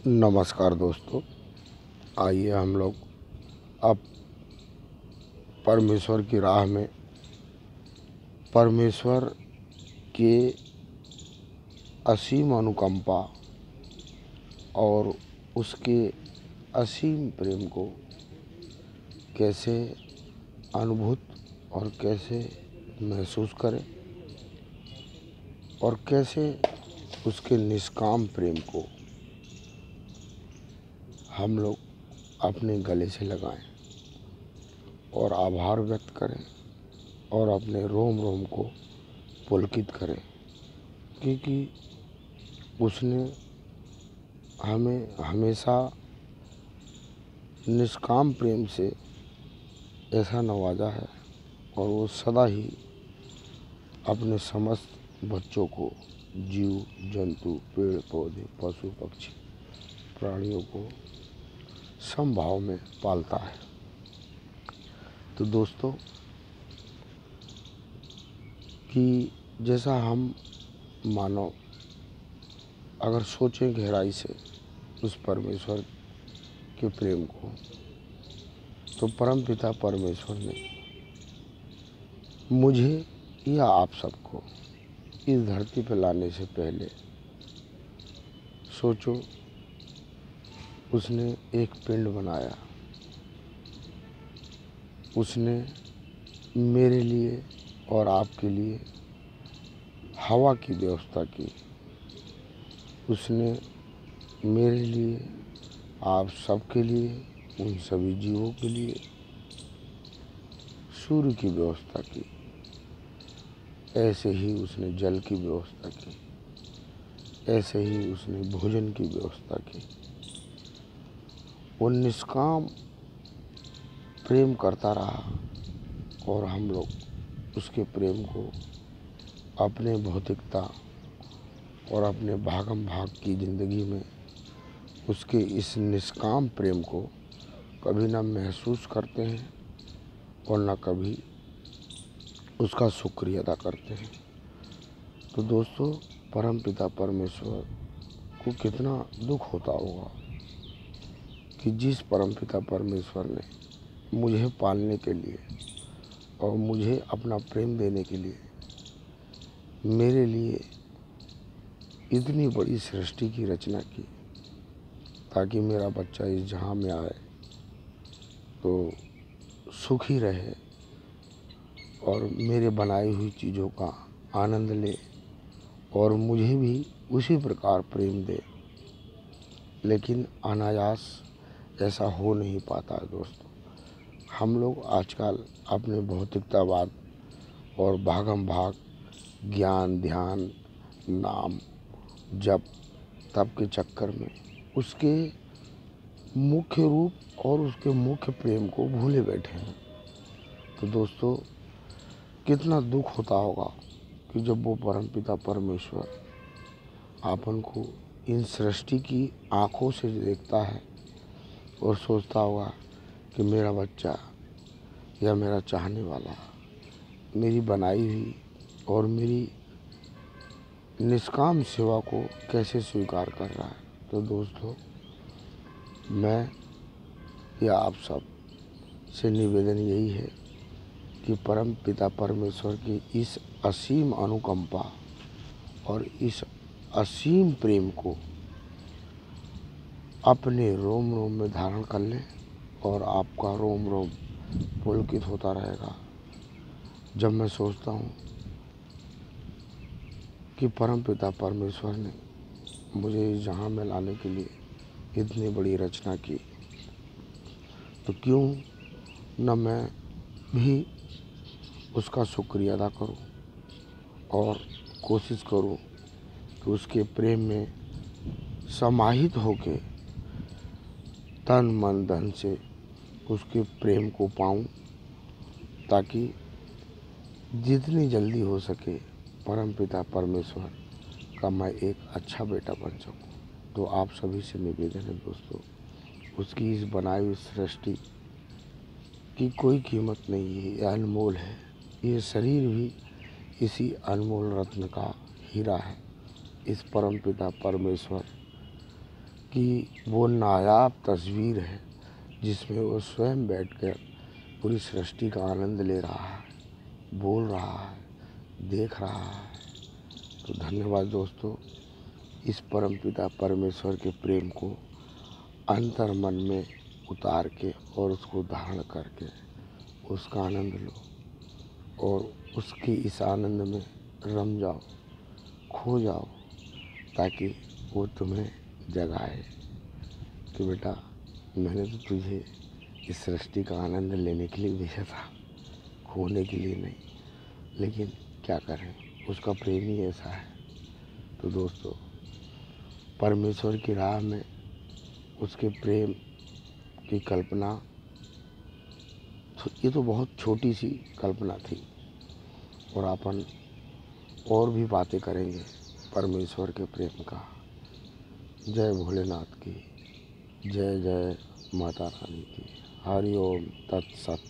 नमस्कार दोस्तों, आइए हम लोग अब परमेश्वर की राह में परमेश्वर के असीम अनुकंपा और उसके असीम प्रेम को कैसे अनुभूत और कैसे महसूस करें और कैसे उसके निष्काम प्रेम को हम लोग अपने गले से लगाएं और आभार व्यक्त करें और अपने रोम रोम को पुलकित करें, क्योंकि उसने हमें हमेशा निष्काम प्रेम से ऐसा नवाजा है और वो सदा ही अपने समस्त बच्चों को, जीव जंतु, पेड़ पौधे, पशु पक्षी, प्राणियों को समभाव में पालता है। तो दोस्तों, कि जैसा हम मानव अगर सोचें गहराई से उस परमेश्वर के प्रेम को, तो परमपिता परमेश्वर ने मुझे या आप सबको इस धरती पर लाने से पहले सोचो, उसने एक पिंड बनाया, उसने मेरे लिए और आपके लिए हवा की व्यवस्था की, उसने मेरे लिए, आप सबके लिए, उन सभी जीवों के लिए सूर्य की व्यवस्था की। ऐसे ही उसने जल की व्यवस्था की, ऐसे ही उसने भोजन की व्यवस्था की। वो निष्काम प्रेम करता रहा और हम लोग उसके प्रेम को अपने भौतिकता और अपने भागम भाग की ज़िंदगी में उसके इस निष्काम प्रेम को कभी ना महसूस करते हैं और ना कभी उसका शुक्रिया अदा करते हैं। तो दोस्तों, परमपिता परमेश्वर को कितना दुख होता होगा कि जिस परमपिता परमेश्वर ने मुझे पालने के लिए और मुझे अपना प्रेम देने के लिए मेरे लिए इतनी बड़ी सृष्टि की रचना की, ताकि मेरा बच्चा इस जहां में आए तो सुखी रहे और मेरे बनाई हुई चीज़ों का आनंद ले और मुझे भी उसी प्रकार प्रेम दे। लेकिन अनायास ऐसा हो नहीं पाता है दोस्तों। हम लोग आजकल अपने भौतिकतावाद और भागम भाग, ज्ञान, ध्यान, नाम, जप, तप के चक्कर में उसके मुख्य रूप और उसके मुख्य प्रेम को भूले बैठे हैं। तो दोस्तों, कितना दुख होता होगा कि जब वो परमपिता परमेश्वर आपन को इन सृष्टि की आँखों से देखता है और सोचता होगा कि मेरा बच्चा या मेरा चाहने वाला मेरी बनाई हुई और मेरी निष्काम सेवा को कैसे स्वीकार कर रहा है। तो दोस्तों, मैं या आप सब से निवेदन यही है कि परम पिता परमेश्वर की इस असीम अनुकंपा और इस असीम प्रेम को अपने रोम रोम में धारण कर लें और आपका रोम रोम पुलकित होता रहेगा जब मैं सोचता हूँ कि परमपिता परमेश्वर ने मुझे इस जहां में लाने के लिए इतनी बड़ी रचना की। तो क्यों न मैं भी उसका शुक्रिया अदा करूं और कोशिश करूं कि उसके प्रेम में समाहित होके तन मन धन से उसके प्रेम को पाऊं, ताकि जितनी जल्दी हो सके परमपिता परमेश्वर का मैं एक अच्छा बेटा बन सकूं। तो आप सभी से निवेदन है दोस्तों, उसकी इस बनाई हुई सृष्टि की कोई कीमत नहीं है, यह अनमोल है। ये शरीर भी इसी अनमोल रत्न का हीरा है। इस परमपिता परमेश्वर कि वो नायाब तस्वीर है जिसमें वो स्वयं बैठकर पूरी सृष्टि का आनंद ले रहा है, बोल रहा है, देख रहा है। तो धन्यवाद दोस्तों, इस परमपिता परमेश्वर के प्रेम को अंतर मन में उतार के और उसको धारण करके उसका आनंद लो और उसकी इस आनंद में रम जाओ, खो जाओ, ताकि वो तुम्हें जगाए कि बेटा मैंने तो तुझे इस सृष्टि का आनंद लेने के लिए भेजा था, खोने के लिए नहीं। लेकिन क्या करें, उसका प्रेम ही ऐसा है। तो दोस्तों, परमेश्वर की राह में उसके प्रेम की कल्पना, ये तो बहुत छोटी सी कल्पना थी, और अपन और भी बातें करेंगे परमेश्वर के प्रेम का। जय भोलेनाथ की, जय जय माता रानी की। हरि ओम तत्सत।